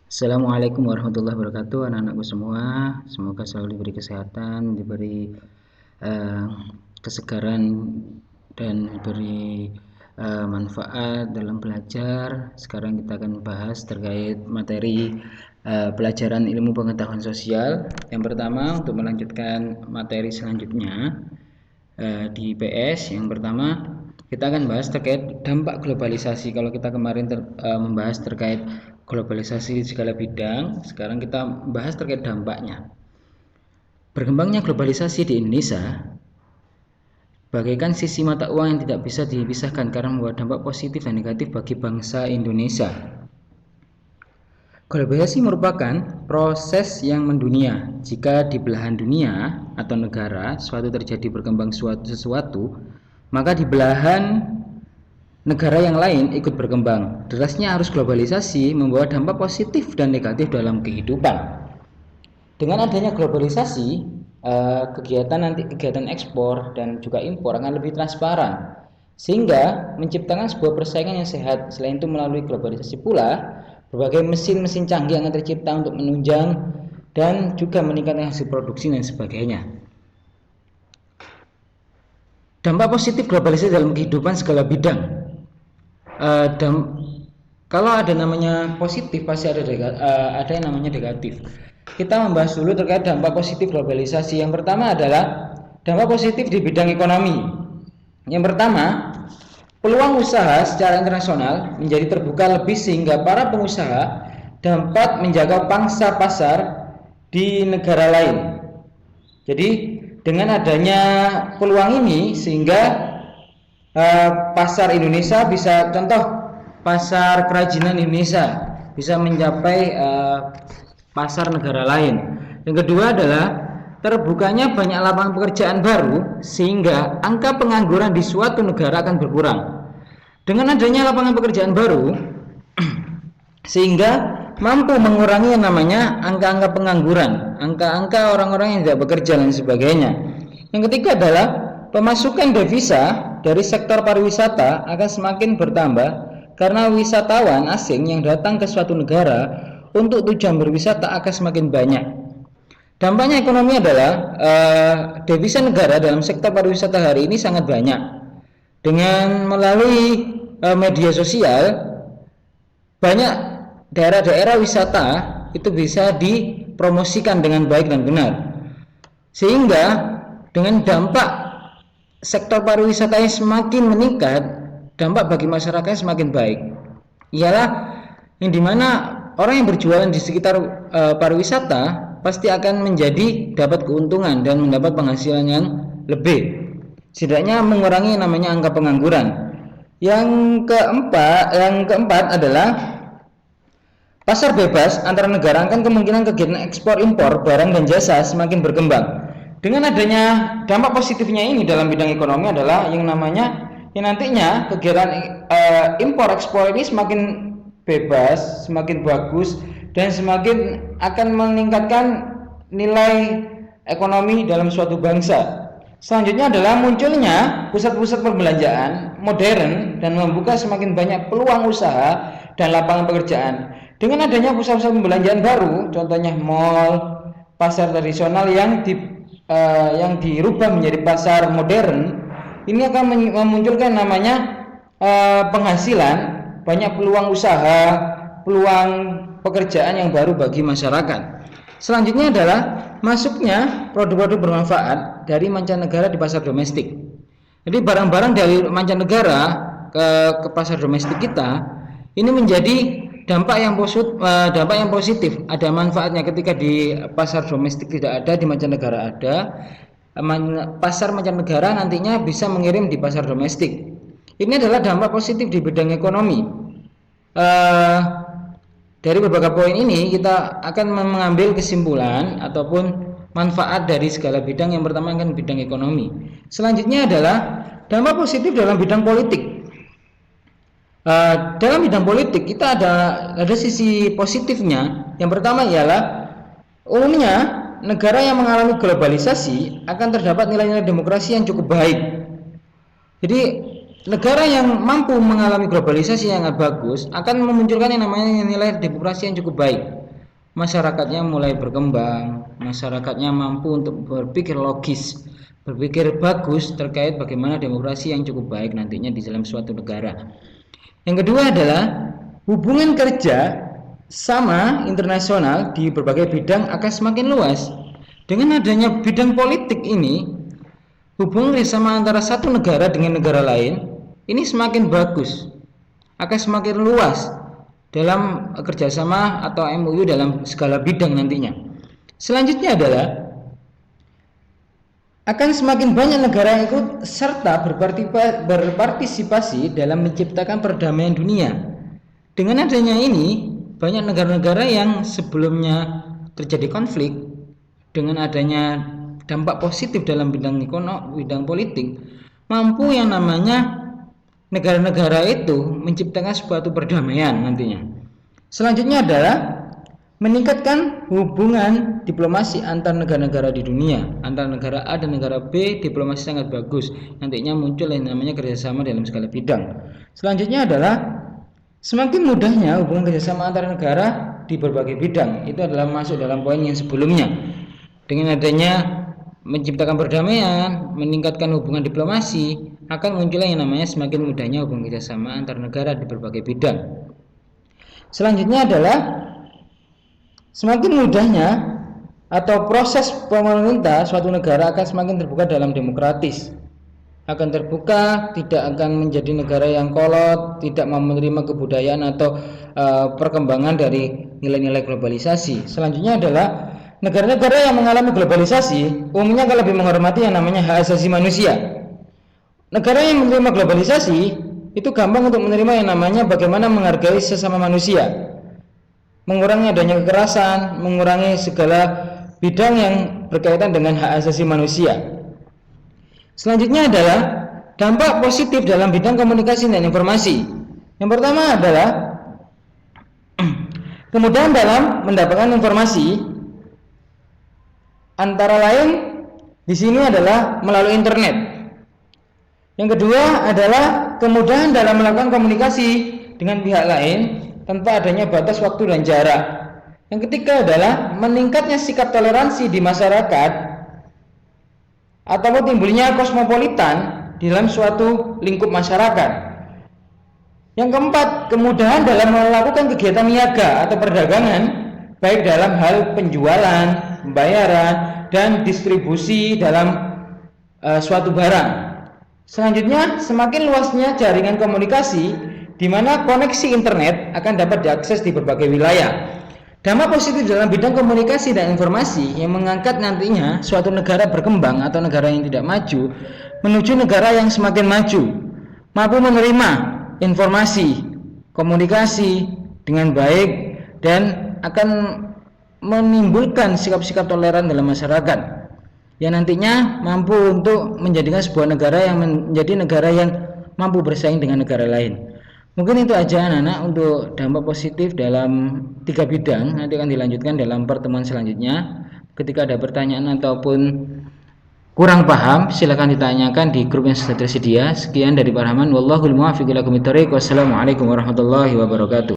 Assalamualaikum warahmatullahi wabarakatuh, anak-anakku semua. Semoga selalu diberi kesehatan, diberi eh, kesegaran, dan diberi manfaat dalam belajar. Sekarang kita akan bahas terkait materi pelajaran ilmu pengetahuan sosial. Yang pertama, untuk melanjutkan materi selanjutnya di IPS, yang pertama kita akan bahas terkait dampak globalisasi. Kalau kita kemarin membahas terkait globalisasi di segala bidang, sekarang kita bahas terkait dampaknya. Berkembangnya globalisasi di Indonesia bagaikan sisi mata uang yang tidak bisa dipisahkan karena membawa dampak positif dan negatif bagi bangsa Indonesia. Globalisasi merupakan proses yang mendunia. Jika di belahan dunia atau negara suatu terjadi berkembang sesuatu, maka di belahan negara yang lain ikut berkembang. Derasnya arus globalisasi membawa dampak positif dan negatif dalam kehidupan. Dengan adanya globalisasi, kegiatan ekspor dan juga impor akan lebih transparan, sehingga menciptakan sebuah persaingan yang sehat. Selain itu, melalui globalisasi pula berbagai mesin-mesin canggih akan tercipta untuk menunjang dan juga meningkatkan hasil produksi dan sebagainya. Dampak positif globalisasi dalam kehidupan segala bidang. Kalau ada namanya positif, pasti ada yang namanya negatif. Kita membahas dulu terkait dampak positif globalisasi. Yang pertama adalah dampak positif di bidang ekonomi. Yang pertama, peluang usaha secara internasional menjadi terbuka lebih sehingga para pengusaha dapat menjaga pangsa pasar di negara lain. Jadi dengan adanya peluang ini sehingga pasar Indonesia bisa, contoh pasar kerajinan Indonesia bisa mencapai pasar negara lain. Yang kedua adalah terbukanya banyak lapangan pekerjaan baru sehingga angka pengangguran di suatu negara akan berkurang. Dengan adanya lapangan pekerjaan baru sehingga mampu mengurangi yang namanya angka-angka pengangguran, angka-angka orang-orang yang tidak bekerja dan sebagainya. Yang ketiga adalah pemasukan devisa dari sektor pariwisata akan semakin bertambah karena wisatawan asing yang datang ke suatu negara untuk tujuan berwisata akan semakin banyak. Dampaknya ekonomi adalah devisa negara dalam sektor pariwisata hari ini sangat banyak. Dengan melalui media sosial, banyak daerah-daerah wisata itu bisa dipromosikan dengan baik dan benar, sehingga dengan dampak sektor pariwisata yang semakin meningkat, dampak bagi masyarakat semakin baik. Ialah yang dimana orang yang berjualan di sekitar pariwisata pasti akan menjadi dapat keuntungan dan mendapat penghasilan yang lebih, setidaknya mengurangi namanya angka pengangguran. Yang keempat adalah pasar bebas antar negara akan kemungkinan kegiatan ekspor impor barang dan jasa semakin berkembang. Dengan adanya dampak positifnya ini dalam bidang ekonomi adalah yang namanya yang nantinya kegiatan impor ekspor ini semakin bebas, semakin bagus, dan semakin akan meningkatkan nilai ekonomi dalam suatu bangsa. Selanjutnya adalah munculnya pusat-pusat perbelanjaan modern dan membuka semakin banyak peluang usaha dan lapangan pekerjaan. Dengan adanya pusat-pusat perbelanjaan baru, contohnya mall, pasar tradisional yang dirubah menjadi pasar modern, ini akan memunculkan namanya penghasilan, banyak peluang usaha, peluang pekerjaan yang baru bagi masyarakat. Selanjutnya adalah masuknya produk-produk bermanfaat dari mancanegara di pasar domestik. Jadi barang-barang dari mancanegara ke pasar domestik kita ini menjadi dampak yang positif. Ada manfaatnya ketika di pasar domestik tidak ada, di mancanegara ada. Pasar mancanegara nantinya bisa mengirim di pasar domestik. Ini adalah dampak positif di bidang ekonomi. Dari beberapa poin ini kita akan mengambil kesimpulan ataupun manfaat dari segala bidang. Yang pertama kan bidang ekonomi. Selanjutnya adalah dampak positif dalam bidang politik. Dalam bidang politik kita ada sisi positifnya. Yang pertama ialah umumnya negara yang mengalami globalisasi akan terdapat nilai-nilai demokrasi yang cukup baik. Jadi negara yang mampu mengalami globalisasi yang bagus akan memunculkan yang namanya nilai demokrasi yang cukup baik. masyarakatnya mulai berkembang, masyarakatnya mampu untuk berpikir logis, berpikir bagus terkait bagaimana demokrasi yang cukup baik nantinya di dalam suatu negara. Yang kedua adalah hubungan kerja sama internasional di berbagai bidang akan semakin luas. Dengan adanya bidang politik ini, hubungan kerjasama antara satu negara dengan negara lain ini semakin bagus, akan semakin luas dalam kerjasama atau MOU dalam segala bidang nantinya. Selanjutnya adalah akan semakin banyak negara yang ikut serta berpartisipasi dalam menciptakan perdamaian dunia. Dengan adanya ini, banyak negara-negara yang sebelumnya terjadi konflik, dengan adanya dampak positif dalam bidang ekonomi, bidang politik, mampu yang namanya negara-negara itu menciptakan suatu perdamaian nantinya. Selanjutnya adalah meningkatkan hubungan diplomasi antar negara-negara di dunia. Antar negara A dan negara B diplomasi sangat bagus. Nantinya muncul yang namanya kerjasama dalam segala bidang. Selanjutnya adalah semakin mudahnya hubungan kerjasama antar negara di berbagai bidang. Itu adalah masuk dalam poin yang sebelumnya. Dengan adanya menciptakan perdamaian, meningkatkan hubungan diplomasi, akan muncul yang namanya semakin mudahnya hubungan kerjasama antar negara di berbagai bidang. Selanjutnya adalah semakin mudahnya atau proses pemerintah suatu negara akan semakin terbuka dalam demokratis, akan terbuka, tidak akan menjadi negara yang kolot, tidak mau menerima kebudayaan atau perkembangan dari nilai-nilai globalisasi. Selanjutnya adalah negara-negara yang mengalami globalisasi umumnya akan lebih menghormati yang namanya hak asasi manusia. Negara yang menerima globalisasi itu gampang untuk menerima yang namanya bagaimana menghargai sesama manusia, mengurangi adanya kekerasan, mengurangi segala bidang yang berkaitan dengan hak asasi manusia. Selanjutnya adalah dampak positif dalam bidang komunikasi dan informasi. Yang pertama adalah kemudahan dalam mendapatkan informasi, antara lain di sini adalah melalui internet. Yang kedua adalah kemudahan dalam melakukan komunikasi dengan pihak lain tanpa adanya batas waktu dan jarak. Yang ketiga adalah meningkatnya sikap toleransi di masyarakat atau timbulnya kosmopolitan di dalam suatu lingkup masyarakat. Yang keempat, kemudahan dalam melakukan kegiatan niaga atau perdagangan, baik dalam hal penjualan, pembayaran, dan distribusi dalam suatu barang. Selanjutnya, semakin luasnya jaringan komunikasi di mana koneksi internet akan dapat diakses di berbagai wilayah. Dampak positif dalam bidang komunikasi dan informasi yang mengangkat nantinya suatu negara berkembang atau negara yang tidak maju menuju negara yang semakin maju, mampu menerima informasi, komunikasi dengan baik, dan akan menimbulkan sikap-sikap toleran dalam masyarakat yang nantinya mampu untuk menjadikan sebuah negara yang menjadi negara yang mampu bersaing dengan negara lain. Mungkin itu aja anak-anak untuk dampak positif dalam 3 bidang. Nanti akan dilanjutkan dalam pertemuan selanjutnya. Ketika ada pertanyaan ataupun kurang paham, silakan ditanyakan di grup yang sudah tersedia. Sekian dari Pak Rahman. Wallahul muwaffiq ila aqwamit thoriq. Wassalamualaikum warahmatullahi wabarakatuh.